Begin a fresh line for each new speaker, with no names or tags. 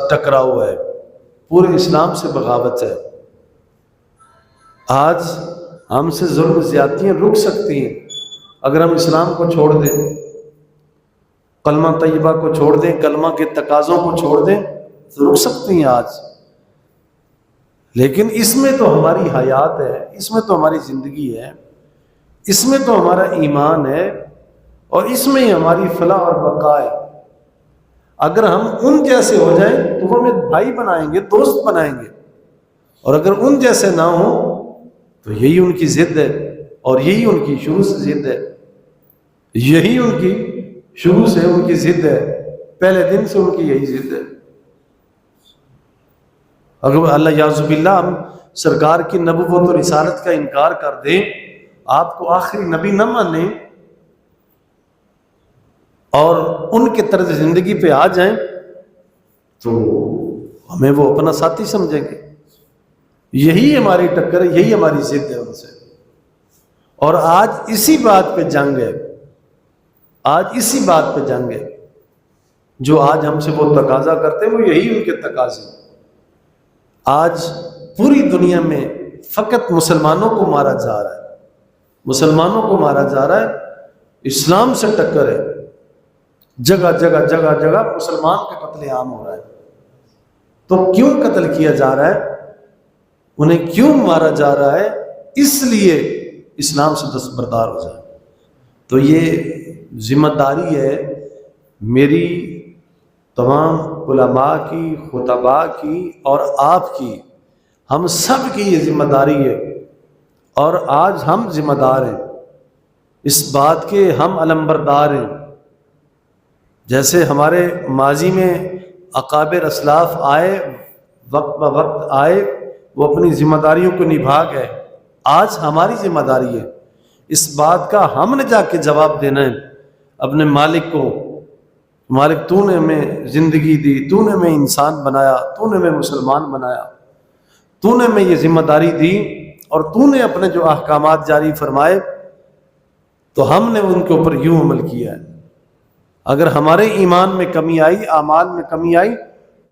ٹکراؤ ہے، پورے اسلام سے بغاوت ہے۔ آج ہم سے ظلم زیادتیاں رک سکتی ہیں اگر ہم اسلام کو چھوڑ دیں، کلمہ طیبہ کو چھوڑ دیں، کلمہ کے تقاضوں کو چھوڑ دیں تو رک سکتی ہیں آج۔ لیکن اس میں تو ہماری حیات ہے، اس میں تو ہماری زندگی ہے، اس میں تو ہمارا ایمان ہے، اور اس میں ہی ہماری فلاح اور بقا ہے۔ اگر ہم ان جیسے ہو جائیں تو وہ ہمیں بھائی بنائیں گے، دوست بنائیں گے، اور اگر ان جیسے نہ ہوں تو یہی ان کی ضد ہے، اور یہی ان کی شروع سے ضد ہے، یہی ان کی شروع سے ان کی ضد ہے، پہلے دن سے ان کی یہی ضد ہے۔ اگر اللہ یعوذ باللہ ہم سرکار کی نبوت اور رسالت کا انکار کر دیں، آپ کو آخری نبی نہ مانیں اور ان کے طرز زندگی پہ آ جائیں تو ہمیں وہ اپنا ساتھی سمجھیں گے۔ یہی ہماری ٹکر ہے، یہی ہماری ضد ہے ان سے، اور آج اسی بات پہ جنگ ہے، آج اسی بات پہ جنگ ہے۔ جو آج ہم سے وہ تقاضا کرتے ہیں وہ یہی ان کے تقاضے۔ آج پوری دنیا میں فقط مسلمانوں کو مارا جا رہا ہے، مسلمانوں کو مارا جا رہا ہے، اسلام سے ٹکر ہے، جگہ جگہ جگہ جگہ مسلمان کا قتل عام ہو رہا ہے۔ تو کیوں قتل کیا جا رہا ہے، انہیں کیوں مارا جا رہا ہے؟ اس لیے اسلام سے دستبردار ہو جائے۔ تو یہ ذمہ داری ہے میری، تمام علماء کی، خطباء کی اور آپ کی، ہم سب کی یہ ذمہ داری ہے، اور آج ہم ذمہ دار ہیں اس بات کے، ہم علمبردار ہیں۔ جیسے ہمارے ماضی میں اکابر اسلاف آئے، وقت بہ وقت آئے، وہ اپنی ذمہ داریوں کو نبھا گئے، آج ہماری ذمہ داری ہے اس بات کا، ہم نے جا کے جواب دینا ہے اپنے مالک کو، مالک تو نے ہمیں زندگی دی، تو نے ہمیں انسان بنایا، تو نے ہمیں مسلمان بنایا، تو نے ہمیں یہ ذمہ داری دی، اور تو نے اپنے جو احکامات جاری فرمائے تو ہم نے ان کے اوپر یوں عمل کیا ہے۔ اگر ہمارے ایمان میں کمی آئی، اعمال میں کمی آئی